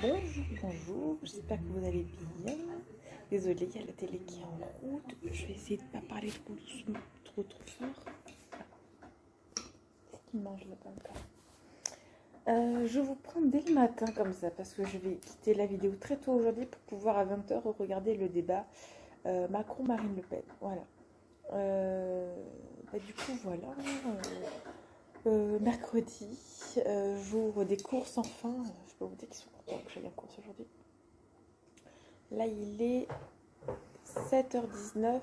Bonjour, bonjour, j'espère que vous allez bien. Désolée, il y a la télé qui est en route. Je vais essayer de ne pas parler trop doucement, trop fort. Qu'est-ce qu'il mange là-bas encore? Je vous prends dès le matin comme ça parce que je vais quitter la vidéo très tôt aujourd'hui pour pouvoir à 20 h regarder le débat Macron-Marine Le Pen. Voilà. Du coup, voilà. Mercredi, jour des courses enfin. Je peux vous dire qu'ils sont contents que j'aille en course aujourd'hui. Là, il est 7h19.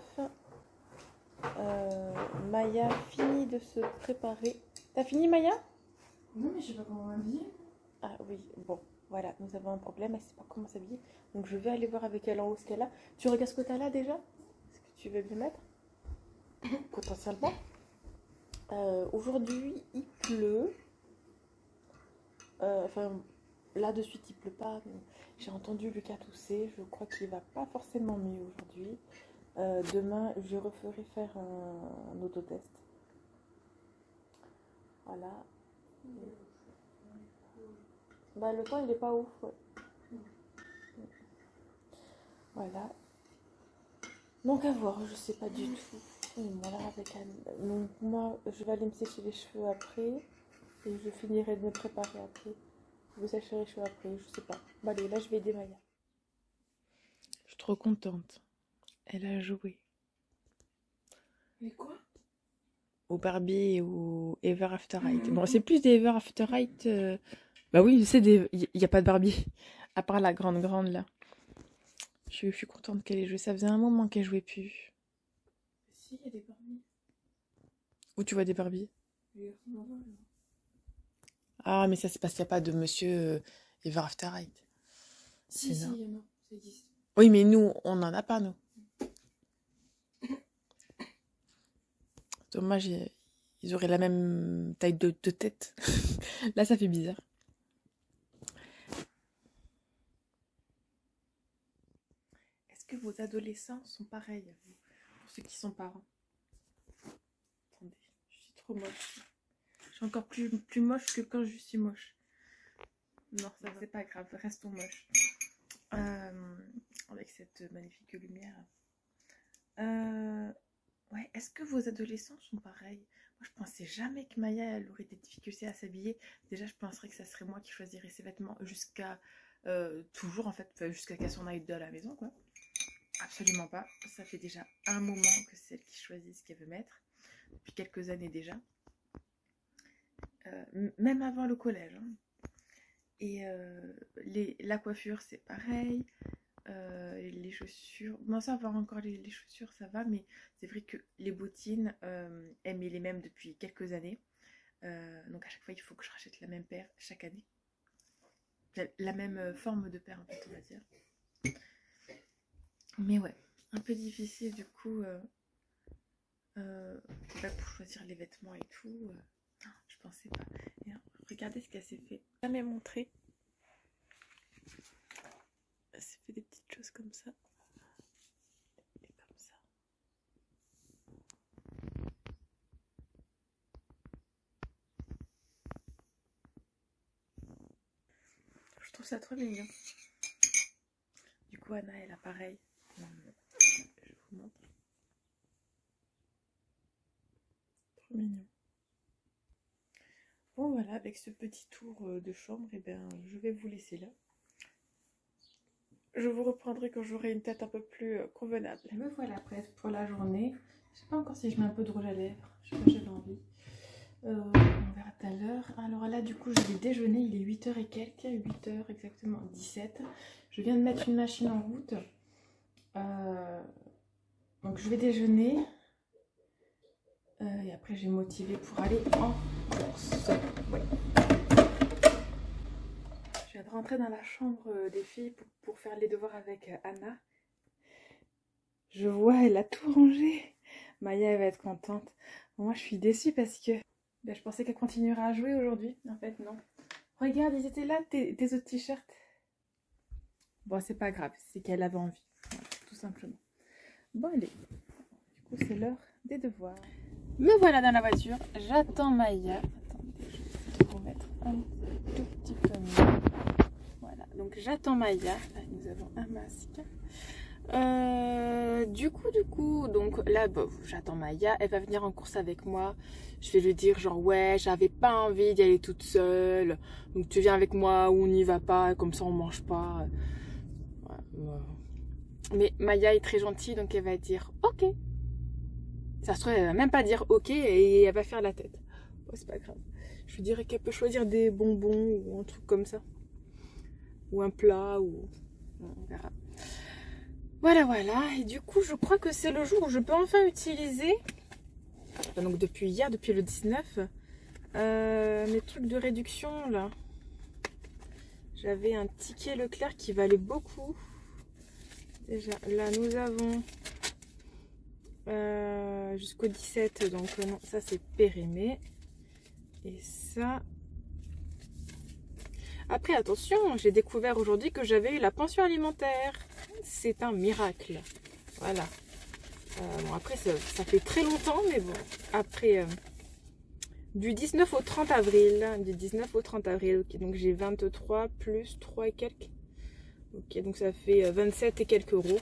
Maya finit de se préparer. T'as fini, Maya? Non, mais je sais pas comment m'habiller. Ah oui, bon, voilà, nous avons un problème, elle sait pas comment s'habiller. Donc je vais aller voir avec elle en haut ce qu'elle a. Tu regardes ce que t'as là déjà? Est-ce que tu veux bien mettre? Potentiellement. Aujourd'hui, il pleut. Enfin, là de suite, il pleut pas. J'ai entendu Lucas tousser. Je crois qu'il va pas forcément mieux aujourd'hui. Demain, je referai faire un autotest. Voilà. Bah, le temps, il est pas ouf. Ouais. Voilà. Donc, à voir, je sais pas du tout. Voilà, avec Anne. Donc, moi, je vais aller me sécher les cheveux après. Et je finirai de me préparer après. Je vais sécher les cheveux après, je sais pas. Bon, allez, là, je vais aider Maya. Je suis trop contente. Elle a joué. Mais quoi? Au Barbie et au Ever After Eight. Bon, c'est plus des Ever After Eight. Bah oui, c'est des. Il n'y a pas de Barbie. À part la grande là. Je suis contente qu'elle ait joué. Ça faisait un moment qu'elle jouait plus. Si, il y a des Barbies. Où tu vois des Barbie? Ah, mais ça, c'est parce qu'il n'y a pas de monsieur Ever After Eight. Si, il y en a. Ça existe. Oui, mais nous, on n'en a pas, nous. Dommage, ils auraient la même taille de tête. Là, ça fait bizarre. Est-ce que vos adolescents sont pareils à vous, pour ceux qui sont parents? Attendez, je suis trop moche. Je suis encore plus moche que quand je suis moche. Non, ça c'est pas grave, restons moches. Avec cette magnifique lumière. Ouais, est-ce que vos adolescents sont pareils? Moi, je pensais jamais que Maya elle aurait des difficultés à s'habiller. Déjà, je penserais que ça serait moi qui choisirais ses vêtements jusqu'à toujours en fait, jusqu'à qu'elle s'en aille de la maison, quoi. Absolument pas. Ça fait déjà un moment que c'est elle qui choisit ce qu'elle veut mettre, depuis quelques années déjà. Même avant le collège. Hein. Et la coiffure, c'est pareil. Les chaussures, bon ça va encore, les chaussures ça va, mais c'est vrai que les bottines, elle met les mêmes depuis quelques années, donc à chaque fois il faut que je rachète la même paire chaque année, la même forme de paire en fait, on va dire. Mais ouais, un peu difficile du coup pour choisir les vêtements et tout. Je pensais pas. Et, regardez ce qu'elle s'est fait, jamais montré. Elle s'est fait des petites choses comme ça. Et comme ça. Je trouve ça trop mignon. Du coup, Anna, elle a pareil. Je vous montre. Trop mignon. Bon, voilà, avec ce petit tour de chambre, et ben, je vais vous laisser là. Je vous reprendrai quand j'aurai une tête un peu plus convenable. Me voilà prête pour la journée. Je sais pas encore si je mets un peu de rouge à lèvres. Je sais pas, j'avais envie. On verra tout à l'heure. Alors là, du coup, je vais déjeuner. Il est 8h et quelques. 8h exactement 17. Je viens de mettre une machine en route. Donc je vais déjeuner. Et après, je vais me motiver pour aller en course. Ouais. Je viens de rentrer dans la chambre des filles pour faire les devoirs avec Anna. Je vois, elle a tout rangé. Maya, elle va être contente. Moi, je suis déçue parce que je pensais qu'elle continuerait à jouer aujourd'hui. En fait, non. Regarde, ils étaient là, tes autres t-shirts. Bon, c'est pas grave, c'est qu'elle avait envie. Voilà, tout simplement. Bon, allez. Du coup, c'est l'heure des devoirs. Me voilà dans la voiture. J'attends Maya. Attendez, je vais vous remettre un tout petit peu mieux. Voilà, Donc j'attends Maya. Là, nous avons un masque. Du coup, donc là, bon, j'attends Maya. Elle va venir en course avec moi. Je vais lui dire genre ouais, j'avais pas envie d'y aller toute seule. Donc tu viens avec moi ou on n'y va pas. Comme ça on mange pas. Ouais. Mais Maya est très gentille, donc elle va dire ok. Ça se trouve, elle va même pas dire ok et elle va faire la tête. Oh, c'est pas grave. Je lui dirais qu'elle peut choisir des bonbons ou un truc comme ça. Ou un plat, ou... On verra. Voilà. Et du coup, je crois que c'est le jour où je peux enfin utiliser, donc depuis hier, depuis le 19, mes trucs de réduction, là. J'avais un ticket Leclerc qui valait beaucoup. Déjà, là, nous avons jusqu'au 17, donc non, ça c'est périmé. Et ça... Après, attention, j'ai découvert aujourd'hui que j'avais eu la pension alimentaire. C'est un miracle. Voilà. Bon, après, ça fait très longtemps, mais bon. Après, du 19 au 30 avril. Du 19 au 30 avril. Ok, donc j'ai 23 plus 3 et quelques. Ok, donc ça fait 27 et quelques euros.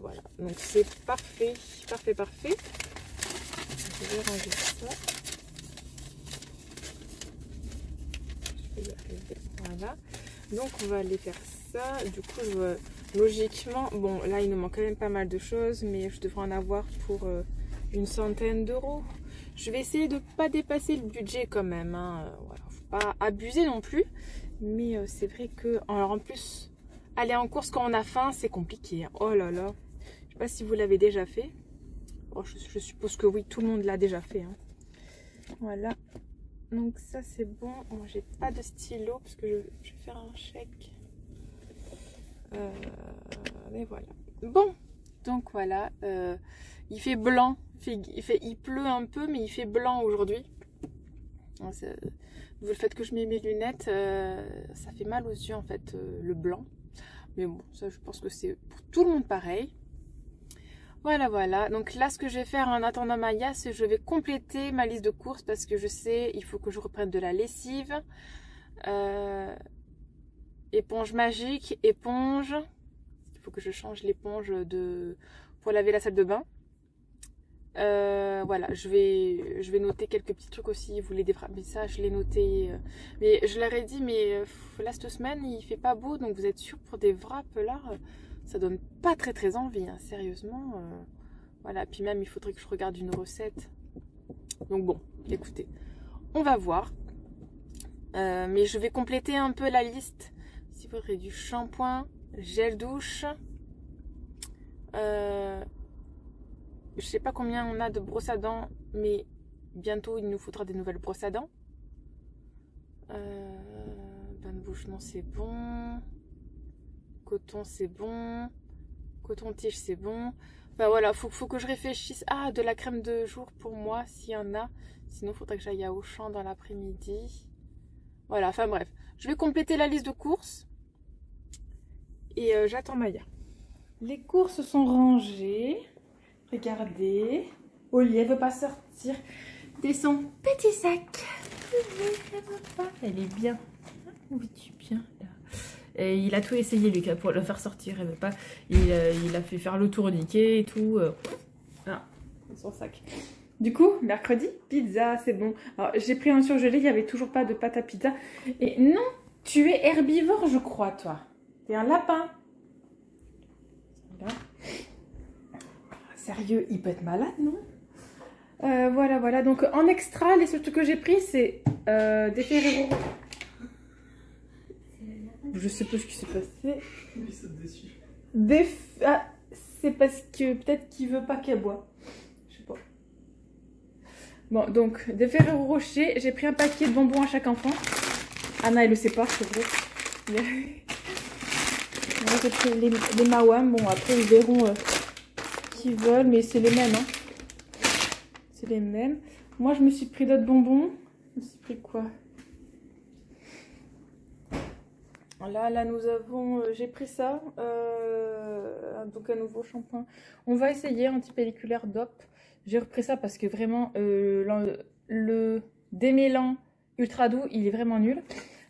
Voilà. Donc c'est parfait. Parfait. Je vais ranger ça. Voilà, donc on va aller faire ça. Du coup, logiquement, bon, là il nous manque quand même pas mal de choses, mais je devrais en avoir pour une centaine d'euros. Je vais essayer de ne pas dépasser le budget quand même, hein. Voilà, faut pas abuser non plus, mais c'est vrai que, alors en plus, aller en course quand on a faim, c'est compliqué, hein. Oh là là, je sais pas si vous l'avez déjà fait. Oh, je suppose que oui, tout le monde l'a déjà fait, hein. Voilà. Donc ça c'est bon. Moi j'ai pas de stylo parce que je vais faire un chèque. Mais voilà. Bon, donc voilà. Il fait blanc. Il pleut un peu, mais il fait blanc aujourd'hui. Le fait que je mets mes lunettes, ça fait mal aux yeux en fait, le blanc. Mais bon, ça je pense que c'est pour tout le monde pareil. Voilà. Donc là, ce que je vais faire en attendant Maya, c'est que je vais compléter ma liste de courses parce que je sais, il faut que je reprenne de la lessive. Éponge magique, éponge. Il faut que je change l'éponge pour laver la salle de bain. Voilà, je vais noter quelques petits trucs aussi. Vous les défrapper, mais ça, je l'ai noté. Mais je leur ai dit, mais là, cette semaine, il fait pas beau, donc vous êtes sûr pour des wraps là ça donne pas très envie, hein, sérieusement. Voilà, puis même il faudrait que je regarde une recette. Donc bon, écoutez, on va voir. Mais je vais compléter un peu la liste. S'il faudrait du shampoing, gel douche. Je sais pas combien on a de brosses à dents, mais bientôt il nous faudra des nouvelles brosses à dents. Bain de bouche, non, c'est bon. Coton, c'est bon. Coton-tige, c'est bon. Enfin voilà, faut que je réfléchisse. Ah, de la crème de jour pour moi, s'il y en a. Sinon, il faudrait que j'aille à Auchan dans l'après-midi. Voilà, enfin bref. Je vais compléter la liste de courses. Et j'attends Maya. Les courses sont rangées. Regardez. Oli, elle veut pas sortir de son petit sac. Elle veut pas. Elle est bien. Où es-tu bien là? Et il a tout essayé, Lucas, pour le faire sortir. Elle veut pas. Il a fait faire le tourniquet et tout. Ah, son sac. Du coup, mercredi, pizza, c'est bon. Alors, j'ai pris un surgelé, il n'y avait toujours pas de pâte à pizza. Et non, tu es herbivore, je crois, toi. T'es un lapin. Voilà. Sérieux, il peut être malade, non? Voilà. Donc, en extra, les seuls trucs que j'ai pris, c'est des Ferrero. Je sais pas ce qui s'est passé. Il saute dessus. Ah, c'est parce que peut-être qu'il veut pas qu'elle boit. Je sais pas. Bon, donc, des Ferrero Rocher. J'ai pris un paquet de bonbons à chaque enfant. Anna, elle le sait pas, c'est vrai. Moi, j'ai pris les Mawam. Bon, après, ils verront qu'ils veulent, mais c'est les mêmes. Hein. C'est les mêmes. Moi, je me suis pris d'autres bonbons. Je me suis pris quoi? Là, nous avons... j'ai pris ça. Donc, un nouveau shampoing. On va essayer anti-pelliculaire DOP. J'ai repris ça parce que vraiment, le démêlant ultra doux, il est vraiment nul.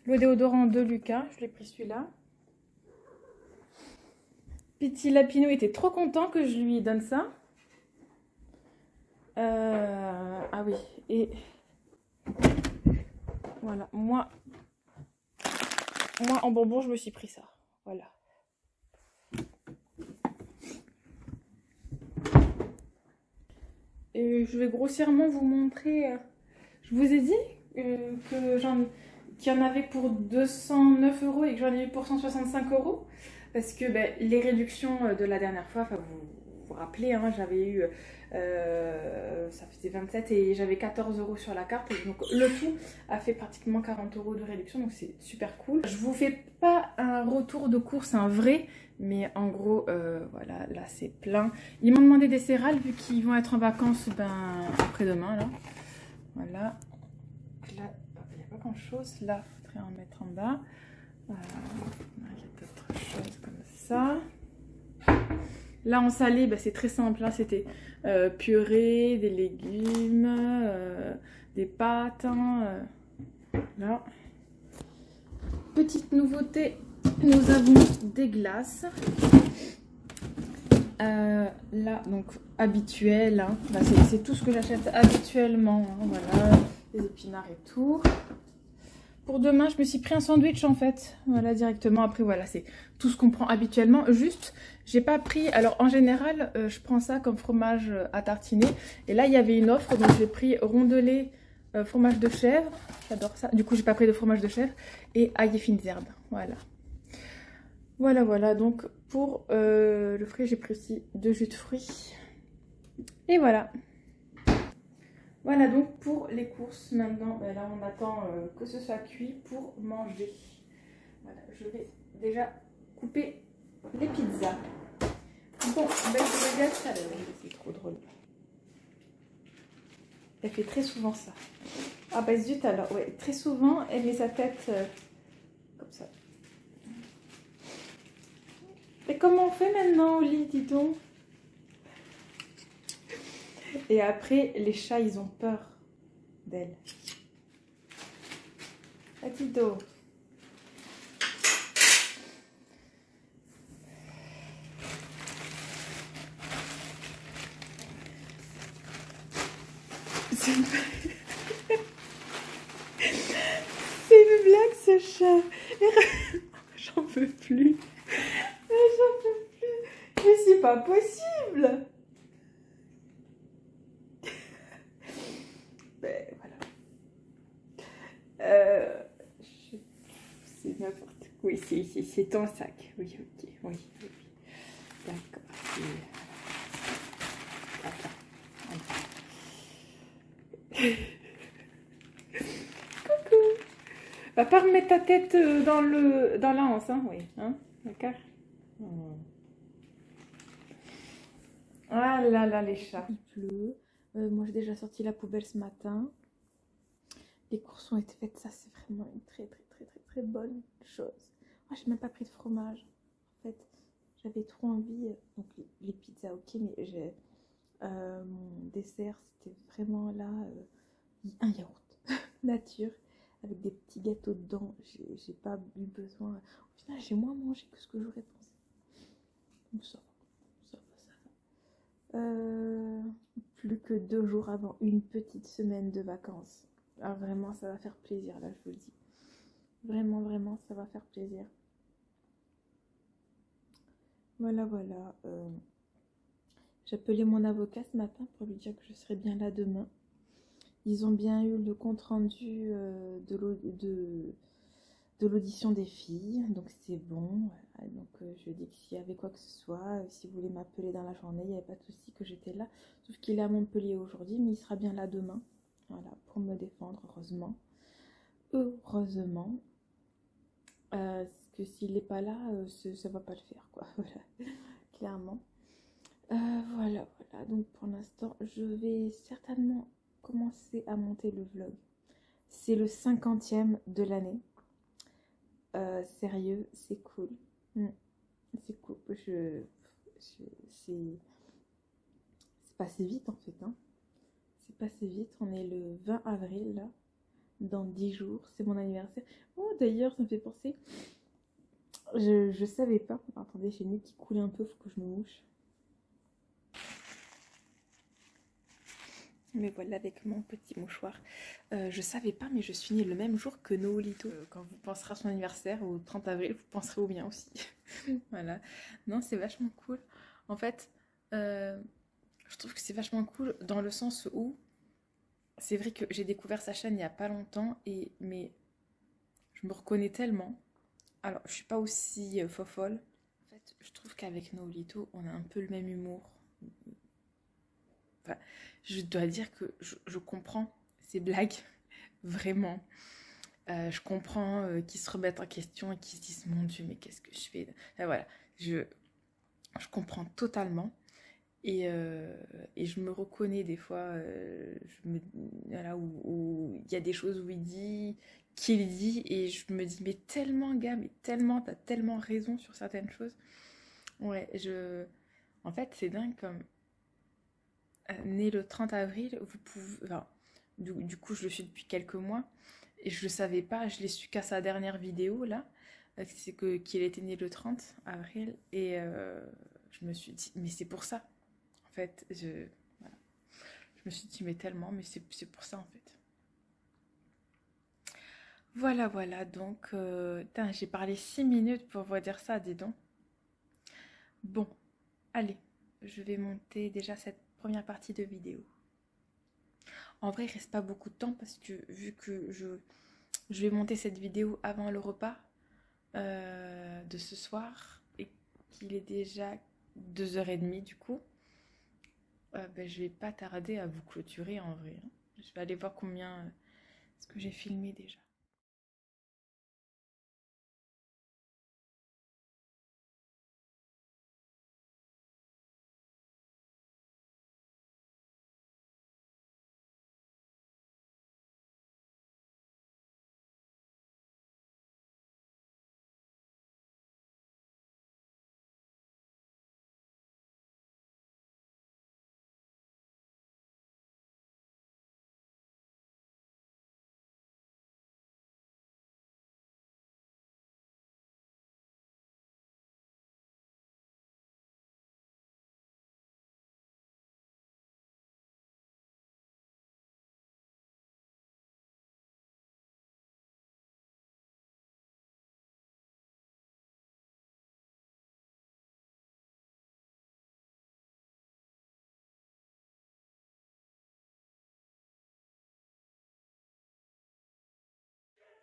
Le déodorant de Lucas, je l'ai pris celui-là. Petit Lapinou était trop content que je lui donne ça. Ah oui, et voilà, moi en bonbon, je me suis pris ça. Voilà. Et je vais grossièrement vous montrer. Je vous ai dit qu'il y en avait pour 209 € et que j'en ai eu pour 165 €. Parce que ben, les réductions de la dernière fois, vous vous rappelez, hein, j'avais eu, ça faisait 27 et j'avais 14 € sur la carte. Donc le tout a fait pratiquement 40 € de réduction, donc c'est super cool. Je vous fais pas un retour de course, un vrai, mais en gros, voilà, là c'est plein. Ils m'ont demandé des céréales vu qu'ils vont être en vacances après-demain, là. Voilà. Là, il n'y a pas grand chose. Là, il faudrait en mettre en bas. Il y a d'autres choses comme ça. Là, en salé, bah, c'est très simple. Là, c'était purée, des légumes, des pâtes. Hein, là. Petite nouveauté, nous avons des glaces. Là, donc habituel. Hein. Bah, c'est tout ce que j'achète habituellement. Hein, voilà, les épinards et tout. Pour demain, je me suis pris un sandwich en fait, voilà directement. Après voilà, c'est tout ce qu'on prend habituellement. Juste, j'ai pas pris. Alors en général, je prends ça comme fromage à tartiner. Et là, il y avait une offre, donc j'ai pris rondelé fromage de chèvre. J'adore ça. Du coup, j'ai pas pris de fromage de chèvre et ail et fines herbes. Voilà. Voilà. Donc pour le fruit, j'ai pris aussi 2 jus de fruits. Et voilà. Voilà donc pour les courses. Maintenant, ben là on attend que ce soit cuit pour manger. Voilà, je vais déjà couper les pizzas. Bon, ben je regarde ça. C'est trop drôle. Elle fait très souvent ça. Ah bah zut alors, ouais, très souvent elle met sa tête comme ça. Et comment on fait maintenant au lit, dis donc? Et après, les chats, ils ont peur d'elle. Atido. C'est une blague, ce chat. J'en peux plus. J'en peux plus. Mais c'est pas possible. Ben voilà. C'est n'importe quoi. Oui, c'est ton sac. Oui, ok. Oui. D'accord. Coucou. Va pas remettre ta tête dans la hanse, hein, oui. Hein, d'accord. Ah là là, les chats. Il pleut. Moi, j'ai déjà sorti la poubelle ce matin. Les courses ont été faites. Ça, c'est vraiment une très bonne chose. Moi, j'ai même pas pris de fromage. En fait, j'avais trop envie. Donc, les pizzas, ok, mais j'ai mon dessert, c'était vraiment là un yaourt nature avec des petits gâteaux dedans. J'ai pas eu besoin. Au final, j'ai moins mangé que ce que j'aurais pensé. Donc, ça va. Plus que 2 jours avant une petite semaine de vacances. Alors vraiment, ça va faire plaisir, là, je vous le dis. Vraiment, ça va faire plaisir. Voilà. J'ai appelé mon avocat ce matin pour lui dire que je serai bien là demain. Ils ont bien eu le compte-rendu de l'audition des filles, donc c'est bon. Voilà. Donc je lui ai dit que s'il y avait quoi que ce soit, si vous voulez m'appeler dans la journée, il n'y avait pas de souci, que j'étais là. Sauf qu'il est à Montpellier aujourd'hui, mais il sera bien là demain. Voilà, pour me défendre, heureusement. Parce que s'il n'est pas là, ça va pas le faire, quoi. Voilà, clairement. Voilà. Donc pour l'instant, je vais certainement commencer à monter le vlog. C'est le 50e de l'année. Sérieux, c'est cool. C'est cool. C'est passé vite en fait. Hein. C'est passé vite. On est le 20 avril là. dans 10 jours, c'est mon anniversaire. Oh d'ailleurs, ça me fait penser, je savais pas. Attendez, j'ai le nez qui coule un peu, faut que je me mouche. Mais voilà, avec mon petit mouchoir. Je savais pas, mais je suis née le même jour que Noolito. Quand vous penserez à son anniversaire, au 30 avril, vous penserez au mien aussi. Voilà. Non, c'est vachement cool. En fait, je trouve que c'est vachement cool dans le sens où c'est vrai que j'ai découvert sa chaîne il y a pas longtemps, mais je me reconnais tellement. Alors, je suis pas aussi fofolle. En fait, je trouve qu'avec Noolito, on a un peu le même humour. Enfin, je dois dire que je comprends ces blagues, vraiment. Je comprends qu'ils se remettent en question et qu'ils se disent mon Dieu, mais qu'est-ce que je fais? Enfin, voilà, je comprends totalement. Et je me reconnais des fois, voilà, où il y a des choses où qu'il dit, et je me dis, mais tellement, gars, mais tellement, t'as tellement raison sur certaines choses. Ouais, en fait, c'est dingue comme né le 30 avril, vous pouvez. Enfin, du coup, je le suis depuis quelques mois. Et je le savais pas, je l'ai su qu'à sa dernière vidéo, là. C'est qu'il était né le 30 avril. Et je me suis dit, mais c'est pour ça. En fait, voilà. Je me suis dit, mais tellement, mais c'est pour ça, en fait. Voilà, voilà. Donc, j'ai parlé 6 minutes pour vous dire ça, dis donc. Bon, allez. Je vais monter déjà cette première partie de vidéo. En vrai, il reste pas beaucoup de temps parce que vu que je vais monter cette vidéo avant le repas de ce soir et qu'il est déjà 2h30 du coup, je vais pas tarder à vous clôturer en vrai. Je vais aller voir combien ce que j'ai filmé déjà.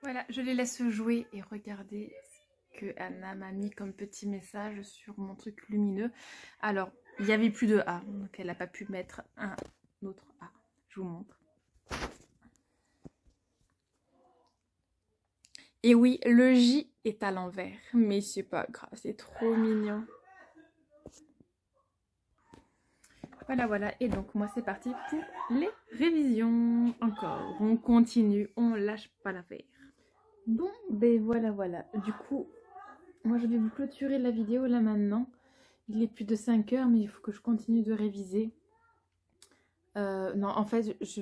Voilà, je les laisse jouer et regarder ce que Anna m'a mis comme petit message sur mon truc lumineux. Alors, il n'y avait plus de A, donc elle n'a pas pu mettre un autre A. Je vous montre. Et oui, le J est à l'envers, mais c'est pas grave, c'est trop mignon. Voilà, voilà, et donc moi c'est parti pour les révisions. Encore, on continue, on lâche pas l'affaire. Bon, ben voilà, voilà. Du coup, moi je vais vous clôturer la vidéo là maintenant. Il est plus de 5 heures, mais il faut que je continue de réviser. Non, en fait, je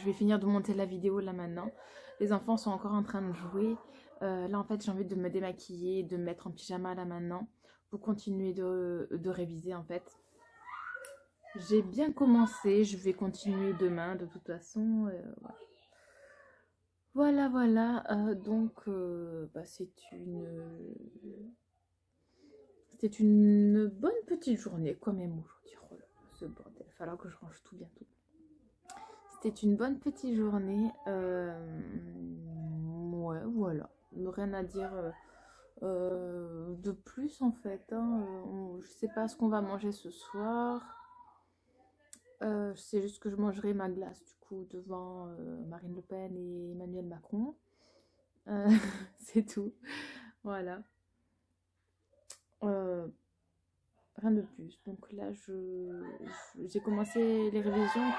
vais finir de monter la vidéo là maintenant. Les enfants sont encore en train de jouer. Là, en fait, j'ai envie de me démaquiller, de me mettre en pyjama là maintenant pour continuer de réviser en fait. J'ai bien commencé, je vais continuer demain de toute façon. Voilà, voilà. Donc, c'était une bonne petite journée quand même aujourd'hui. Oh là, ce bordel, il va falloir que je range tout bientôt. C'était une bonne petite journée. Ouais, voilà. Rien à dire de plus en fait. Hein. Je sais pas ce qu'on va manger ce soir. C'est juste que je mangerai ma glace du coup devant Marine Le Pen et Emmanuel Macron. C'est tout. Voilà. Rien de plus. Donc là, j'ai commencé les révisions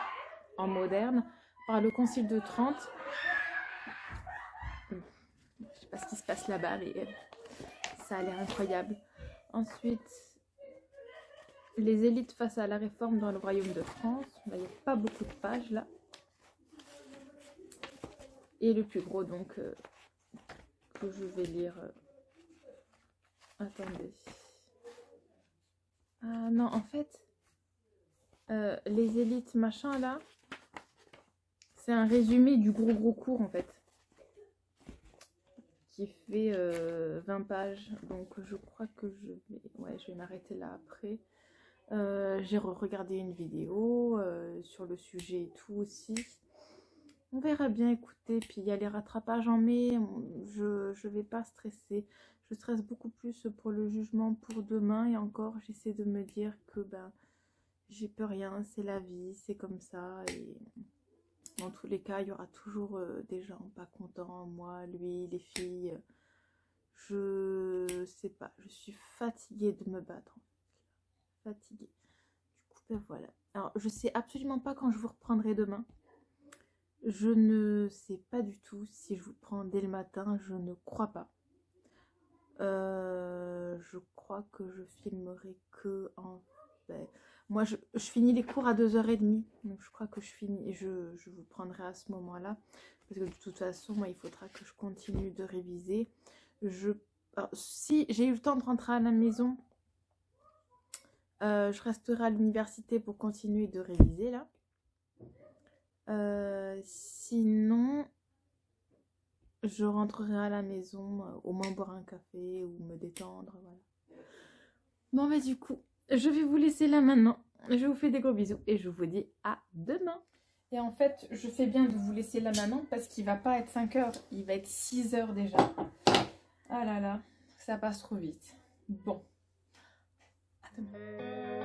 en moderne par le Concile de Trente. Je sais pas ce qui se passe là-bas, mais ça a l'air incroyable. Ensuite, les élites face à la réforme dans le royaume de France. Il n'y a pas beaucoup de pages là. Et le plus gros, donc, que je vais lire. Attendez. Ah non, en fait, les élites machin là, c'est un résumé du gros cours en fait. Qui fait 20 pages. Donc je crois que je vais m'arrêter là après. J'ai regardé une vidéo sur le sujet et tout aussi. On verra bien, écoutez. Puis il y a les rattrapages en mai. Je vais pas stresser. Je stresse beaucoup plus pour le jugement pour demain. Et encore, j'essaie de me dire que ben, j'y peux rien. C'est la vie, c'est comme ça. Et dans tous les cas, il y aura toujours des gens pas contents. Moi, lui, les filles. Je sais pas. Je suis fatiguée de me battre. Fatiguée. Du coup, ben voilà. Alors, je sais absolument pas quand je vous reprendrai demain. Je ne sais pas du tout si je vous prends dès le matin. Je ne crois pas. Je crois que je filmerai que en... Ben, moi, je finis les cours à 2h30. Donc, je crois que je vous prendrai à ce moment-là. Parce que de toute façon, moi, il faudra que je continue de réviser. Alors, si j'ai eu le temps de rentrer à la maison, je resterai à l'université pour continuer de réviser, là. Sinon, je rentrerai à la maison, au moins boire un café ou me détendre, voilà. Bon, bah du coup, je vais vous laisser là maintenant. Je vous fais des gros bisous et je vous dis à demain. Et en fait, je fais bien de vous laisser là maintenant parce qu'il va pas être 5h, il va être 6h déjà. Ah là là, ça passe trop vite. Bon, à demain.